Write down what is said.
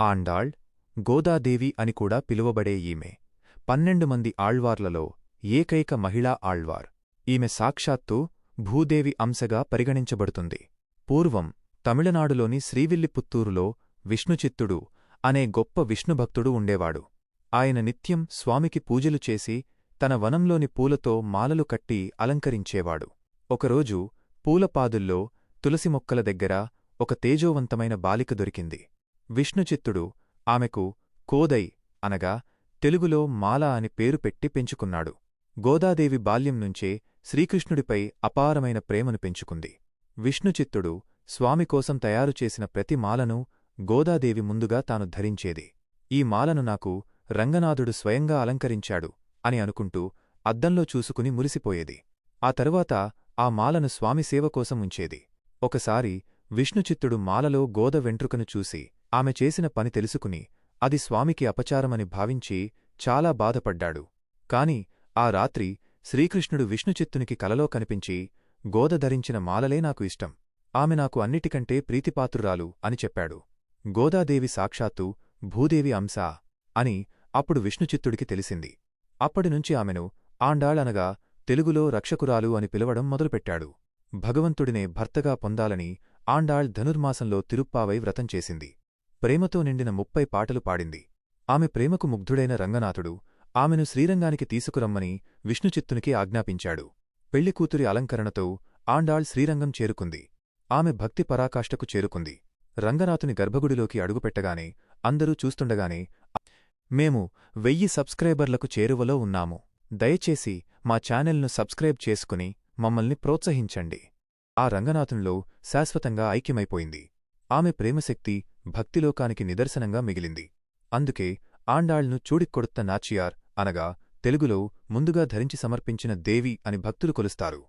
ఆండాళ్, గోదాదేవి అని కూడా పిలువబడే ఈమె 12 మంది ఆళ్వార్లలో ఏకైక మహిళా ఆళ్వార్. ఈమె సాక్షాత్తు భూదేవి అంశగా పరిగణించబడుతుంది. పూర్వం తమిళనాడులోని శ్రీవిల్లిపుత్తూరులో విష్ణుచిత్తుడు అనే గొప్ప విష్ణుభక్తుడు ఉండేవాడు. ఆయన నిత్యం స్వామికి పూజలు చేసి తన వనంలోని పూలతో మాలలు కట్టి అలంకరించేవాడు. ఒకరోజు పూలపాదుల్లో తులసి మొక్కల దగ్గర ఒక తేజోవంతమైన బాలిక దొరికింది. విష్ణుచిత్తుడు ఆమెకు కోదై అనగా తెలుగులో మాల అని పేరు పెట్టి పెంచుకున్నాడు. గోదాదేవి బాల్యం నుంచే శ్రీకృష్ణుడిపై అపారమైన ప్రేమను పెంచుకుంది. విష్ణుచిత్తుడు స్వామికోసం తయారుచేసిన ప్రతి మాలను గోదాదేవి ముందుగా తాను ధరించేది. ఈ మాలను నాకు రంగనాథుడు స్వయంగా అలంకరించాడు అని అనుకుంటూ అద్దంలో చూసుకుని మురిసిపోయేది. ఆ తరువాత ఆ మాలను స్వామి సేవకోసం ఉంచేది. ఒకసారి విష్ణుచిత్తుడు మాలలో గోద వెంట్రుకను చూసి ఆమె చేసిన పని తెలుసుకుని అది స్వామికి అపచారమని భావించి చాలా బాధపడ్డాడు. కాని ఆ రాత్రి శ్రీకృష్ణుడు విష్ణుచిత్తునికి కలలో కనిపించి, గోద ధరించిన మాలలే నాకు ఇష్టం, ఆమె నాకు అన్నిటికంటే ప్రీతిపాత్రురాలు అని చెప్పాడు. గోదాదేవి సాక్షాత్తు భూదేవి అంశా అని అప్పుడు విష్ణుచిత్తుడికి తెలిసింది. అప్పటినుంచి ఆమెను ఆండాళ్ అనగా తెలుగులో రక్షకురాలు అని పిలవడం మొదలుపెట్టాడు. భగవంతుడినే భర్తగా పొందాలని ఆండాళ్ ధనుర్మాసంలో తిరుప్పావై వ్రతం చేసింది. ప్రేమతో నిండిన 30 పాటలు పాడింది. ఆమె ప్రేమకు ముగ్ధుడైన రంగనాథుడు ఆమెను శ్రీరంగానికి తీసుకురమ్మని విష్ణుచిత్తునికి ఆజ్ఞాపించాడు. పెళ్లికూతురి అలంకరణతో ఆండాళ్ శ్రీరంగం చేరుకుంది. ఆమె భక్తి పరాకాష్ఠకు చేరుకుంది. రంగనాథుని గర్భగుడిలోకి అడుగుపెట్టగానే అందరూ చూస్తుండగానే, మేము 1000 సబ్స్క్రైబర్లకు చేరువలో ఉన్నాము, దయచేసి మా ఛానెల్ను సబ్స్క్రైబ్ చేసుకుని మమ్మల్ని ప్రోత్సహించండి. ఆ రంగనాథునిలో శాశ్వతంగా ఐక్యమైపోయింది. ఆమె ప్రేమశక్తి భక్తిలోకానికి నిదర్శనంగా మిగిలింది. అందుకే ఆండాళ్ను చూడిక్కొడుత్త నాచియార్ అనగా తెలుగులో ముందుగా ధరించి సమర్పించిన దేవి అని భక్తులు కొలుస్తారు.